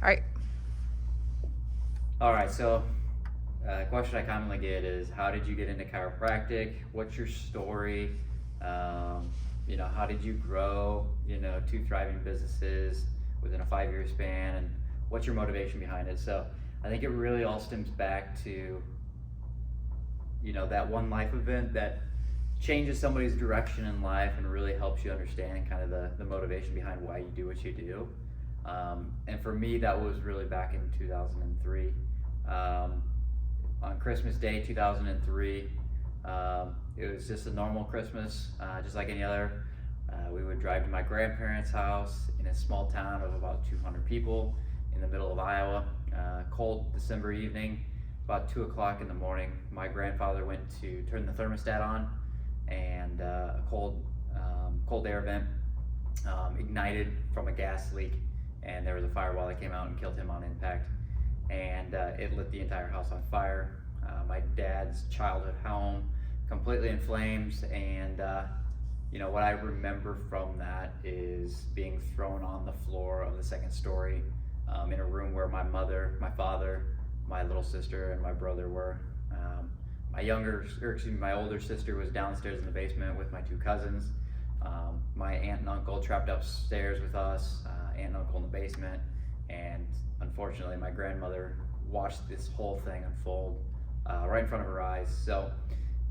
All right. All right, so a question I commonly get is, how did you get into chiropractic? What's your story? Um, how did you grow, two thriving businesses within a 5-year span, and what's your motivation behind it? So I think it really all stems back to, that one life event that changes somebody's direction in life and really helps you understand kind of the motivation behind why you do what you do. And for me, that was really back in 2003. On Christmas Day 2003, it was just a normal Christmas, just like any other. We would drive to my grandparents' house in a small town of about 200 people in the middle of Iowa. Cold December evening, about 2 o'clock in the morning. My grandfather went to turn the thermostat on, and a cold air vent ignited from a gas leak, and there was a firewall that came out and killed him on impact, and it lit the entire house on fire. My dad's childhood home completely in flames, and what I remember from that is being thrown on the floor of the second story in a room where my mother, my father, my little sister, and my brother were. My older sister was downstairs in the basement with my two cousins. My aunt and uncle trapped upstairs with us, aunt and uncle in the basement, and unfortunately my grandmother watched this whole thing unfold right in front of her eyes. So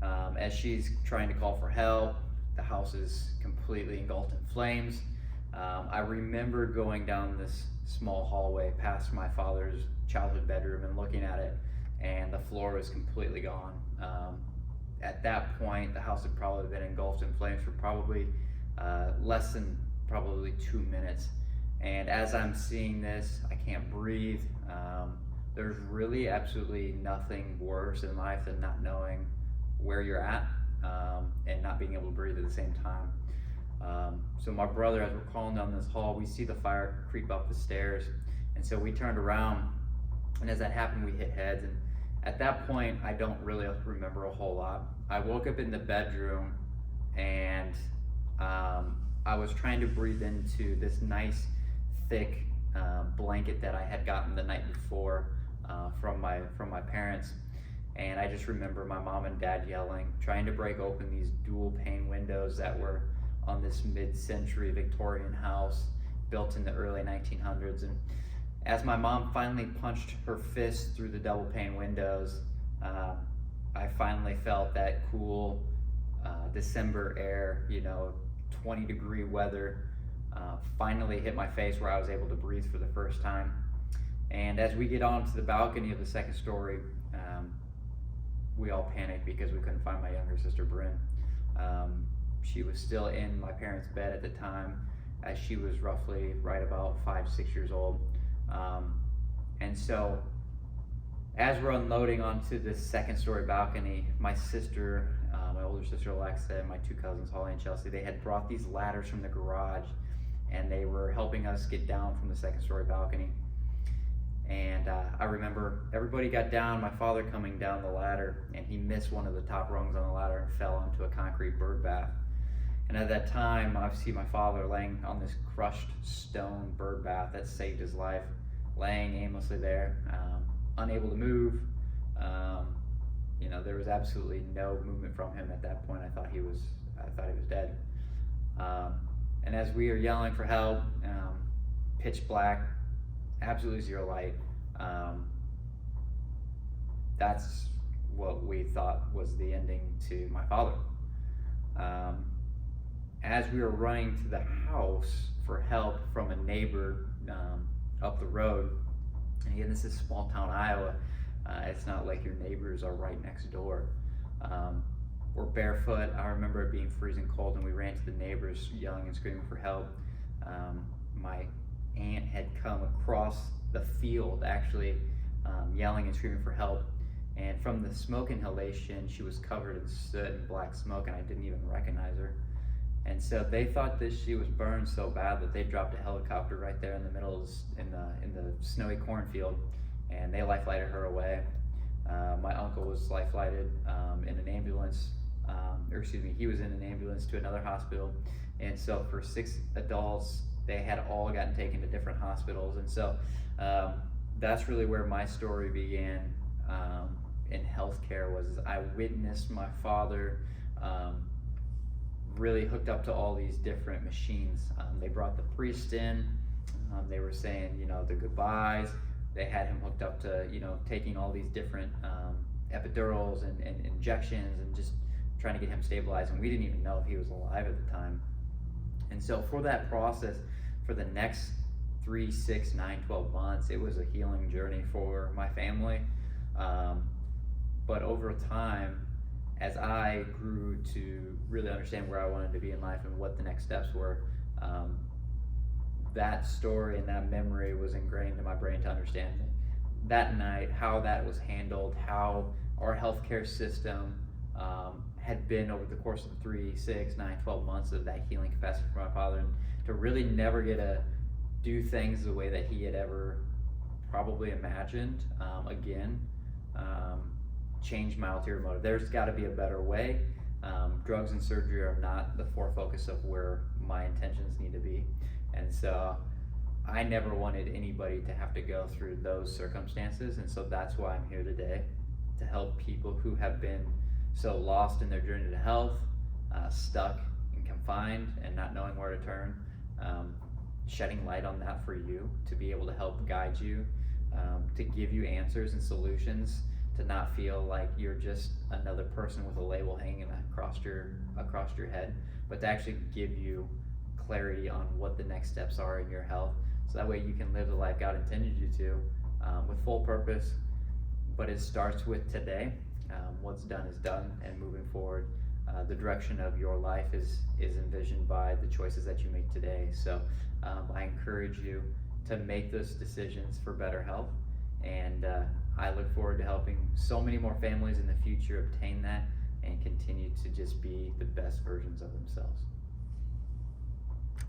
as she's trying to call for help, the house is completely engulfed in flames. I remember going down this small hallway past my father's childhood bedroom and looking at it, and the floor was completely gone. At that point, the house had probably been engulfed in flames for probably less than probably 2 minutes. And as I'm seeing this, I can't breathe. There's really absolutely nothing worse in life than not knowing where you're at and not being able to breathe at the same time. So my brother, as we're calling down this hall, we see the fire creep up the stairs. And so we turned around, and as that happened, we hit heads. And at that point, I don't really remember a whole lot. I woke up in the bedroom, and I was trying to breathe into this nice, thick blanket that I had gotten the night before from my parents. And I just remember my mom and dad yelling, trying to break open these dual pane windows that were on this mid-century Victorian house built in the early 1900s. And as my mom finally punched her fist through the double pane windows, I finally felt that cool December air, 20-degree weather, finally hit my face, where I was able to breathe for the first time. And as we get onto the balcony of the second story, we all panicked because we couldn't find my younger sister, Bryn. She was still in my parents' bed at the time, as she was roughly right about 5-6 years old. And so as we're unloading onto the second story balcony, my sister, my older sister Alexa, and my two cousins Holly and Chelsea, they had brought these ladders from the garage, and they were helping us get down from the second story balcony. And I remember everybody got down, my father coming down the ladder, and he missed one of the top rungs on the ladder and fell onto a concrete bird bath. And at that time, I see my father laying on this crushed stone bird bath that saved his life, laying aimlessly there, unable to move. There was absolutely no movement from him at that point. I thought he was dead. And as we are yelling for help, pitch black, absolutely zero light, that's what we thought was the ending to my father. As we were running to the house for help from a neighbor up the road, and again, this is small town Iowa, it's not like your neighbors are right next door. We're barefoot. I remember it being freezing cold, and we ran to the neighbors yelling and screaming for help. My aunt had come across the field, actually, yelling and screaming for help. And from the smoke inhalation, she was covered in soot and black smoke, and I didn't even recognize her. And so they thought that she was burned so bad that they dropped a helicopter right there in the middle of in the snowy cornfield, and they life flighted her away. My uncle was life flighted in an ambulance, he was in an ambulance to another hospital. And so for 6 adults they had all gotten taken to different hospitals. And so that's really where my story began in healthcare. Was I witnessed my father really hooked up to all these different machines. They brought the priest in. They were saying, you know, the goodbyes. They had him hooked up to, you know, taking all these different epidurals and injections and just trying to get him stabilized. And we didn't even know if he was alive at the time. And so for that process, for the next 3, 6, 9, 12 months, it was a healing journey for my family. But over time, as I grew to really understand where I wanted to be in life and what the next steps were, that story and that memory was ingrained in my brain to understand that night, how that was handled, how our healthcare system had been over the course of 3, 6, 9, 12 months of that healing capacity for my father, and to really never get to do things the way that he had ever probably imagined again. Changed my ulterior motive. There's got to be a better way. Drugs and surgery are not the focus of where my intentions need to be. And so I never wanted anybody to have to go through those circumstances. And so that's why I'm here today, to help people who have been so lost in their journey to health, stuck and confined and not knowing where to turn, shedding light on that for you, to be able to help guide you, to give you answers and solutions, to not feel like you're just another person with a label hanging across your head, but to actually give you clarity on what the next steps are in your health, so that way you can live the life God intended you to, with full purpose. But it starts with today. What's done is done, and moving forward, the direction of your life is envisioned by the choices that you make today. So I encourage you to make those decisions for better health, and I look forward to helping so many more families in the future obtain that and continue to just be the best versions of themselves.